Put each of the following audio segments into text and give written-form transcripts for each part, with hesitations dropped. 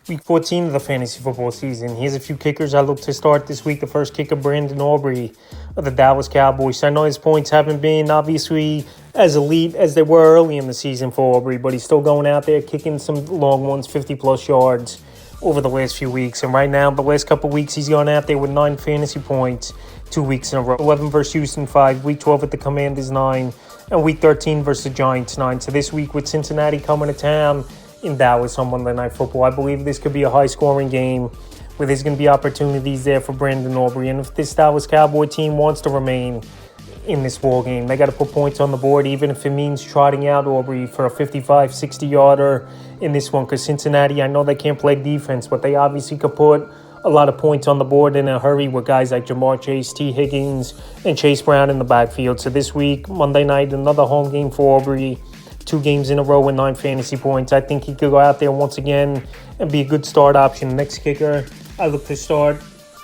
Week 14 of the fantasy football season. Here's a few kickers I look to start this week. The first kicker, Brandon Aubrey of the Dallas Cowboys. I know his points haven't been obviously as elite as they were early in the season for Aubrey, but he's still going out there kicking some long ones, 50-plus yards over the last few weeks. And right now, the last couple of weeks, he's gone out there with 9 fantasy points 2 weeks in a row. 11 versus Houston, 5. Week 12 at the Commanders, 9. And Week 13 versus the Giants, 9. So this week with Cincinnati coming to town in Dallas on Monday Night Football, I believe this could be a high-scoring game where there's going to be opportunities there for Brandon Aubrey. And if this Dallas Cowboy team wants to remain in this ball game, they got to put points on the board, even if it means trotting out Aubrey for a 55, 60-yarder in this one. Because Cincinnati, I know they can't play defense, but they obviously could put a lot of points on the board in a hurry with guys like Jamar Chase, T. Higgins, and Chase Brown in the backfield. So this week, Monday night, another home game for Aubrey. 2 games in a row with 9 fantasy points. I think he could go out there once again and be a good start option. Next kicker I look to start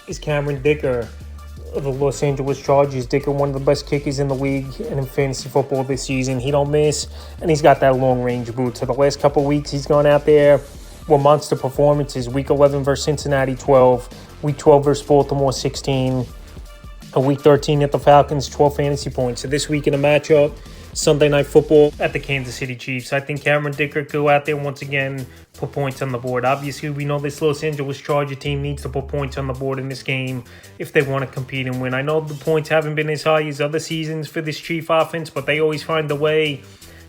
is Cameron Dicker of the Los Angeles Chargers. Dicker, one of the best kickers in the league and in fantasy football this season. He don't miss, and he's got that long-range boot. So the last couple of weeks, he's gone out there with monster performances. Week 11 versus Cincinnati, 12. Week 12 versus Baltimore, 16. And Week 13 at the Falcons, 12 fantasy points. So this week in a matchup, Sunday Night Football at the Kansas City Chiefs. I think Cameron Dicker could go out there once again, put points on the board. Obviously, we know this Los Angeles Charger team needs to put points on the board in this game if they want to compete and win. I know the points haven't been as high as other seasons for this Chief offense, but they always find a way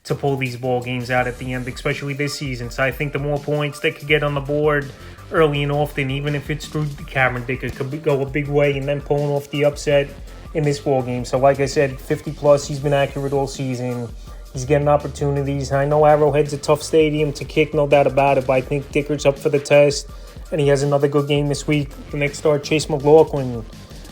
to pull these ball games out at the end, especially this season. So I think the more points they could get on the board early and often, even if it's through Cameron Dicker, could go a big way and then pulling off the upset in this ball game. So like I said, 50-plus, he's been accurate all season. He's getting opportunities. And I know Arrowhead's a tough stadium to kick, no doubt about it, but I think Dicker's up for the test, and he has another good game this week. The next start, Chase McLaughlin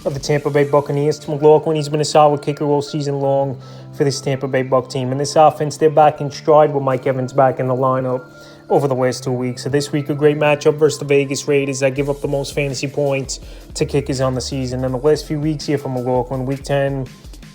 of the Tampa Bay Buccaneers. McLaughlin, he's been a solid kicker all season long for this Tampa Bay Buc team. And this offense, they're back in stride with Mike Evans back in the lineup over the last 2 weeks. So this week, a great matchup versus the Vegas Raiders that give up the most fantasy points to kickers on the season. And the last few weeks here for McLaughlin, Week 10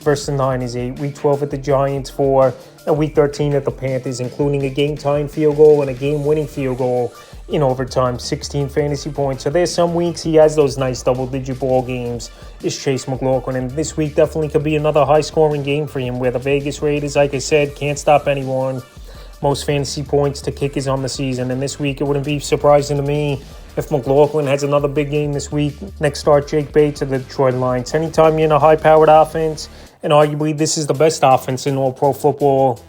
versus the Niners, 8. Week 12 at the Giants, 4. And Week 13 at the Panthers, including a game-tying field goal and a game-winning field goal in overtime, 16 fantasy points. So there's some weeks he has those nice double-digit ball games, is Chase McLaughlin. And this week definitely could be another high-scoring game for him where the Vegas Raiders, like I said, can't stop anyone. Most fantasy points to kickers on the season. And this week, it wouldn't be surprising to me if McLaughlin has another big game this week. Next start, Jake Bates of the Detroit Lions. Anytime you're in a high-powered offense, and arguably this is the best offense in all pro football,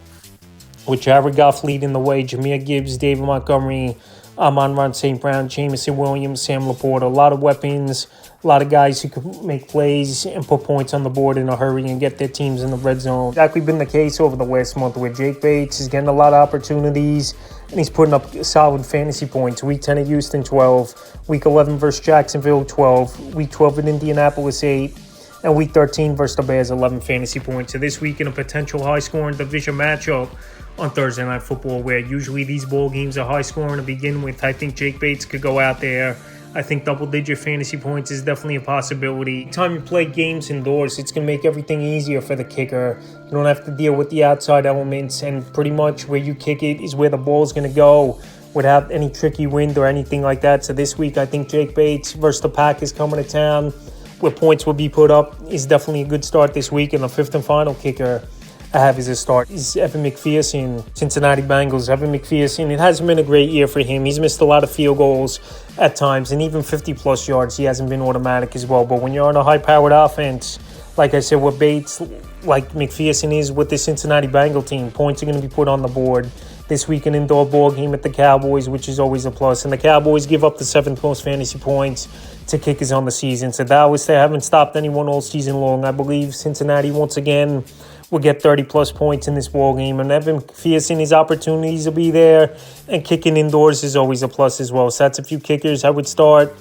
with Jared Goff leading the way, Jahmyr Gibbs, David Montgomery, Amon-Ra St. Brown, Jameson Williams, Sam Laporta. A lot of weapons, a lot of guys who can make plays and put points on the board in a hurry and get their teams in the red zone. Exactly been the case over the last month where Jake Bates is getting a lot of opportunities and he's putting up solid fantasy points. Week 10 at Houston, 12. Week 11 versus Jacksonville, 12. Week 12 in Indianapolis, 8. And Week 13 versus the Bears, 11 fantasy points. So this week in a potential high-scoring division matchup on Thursday Night Football, where usually these ball games are high-scoring to begin with, I think Jake Bates could go out there. I think double-digit fantasy points is definitely a possibility. Anytime you play games indoors, it's going to make everything easier for the kicker. You don't have to deal with the outside elements, and pretty much where you kick it is where the ball is going to go without any tricky wind or anything like that. So this week, I think Jake Bates versus the Packers coming to town, where points will be put up, is definitely a good start this week. And the fifth and final kicker I have as a start is Evan McPherson, Cincinnati Bengals. Evan McPherson, it hasn't been a great year for him. He's missed a lot of field goals at times, and even 50-plus yards, he hasn't been automatic as well. But when you're on a high-powered offense, like I said, with Bates, like McPherson is with the Cincinnati Bengal team, points are going to be put on the board. This week, an indoor ball game at the Cowboys, which is always a plus. And the Cowboys give up the 7th most fantasy points to kickers on the season. So Dallas, they haven't stopped anyone all season long. I believe Cincinnati, once again, will get 30-plus points in this ball game. And Evan McPherson, his opportunities will be there. And kicking indoors is always a plus as well. So that's a few kickers I would start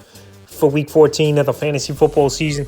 for Week 14 of the fantasy football season.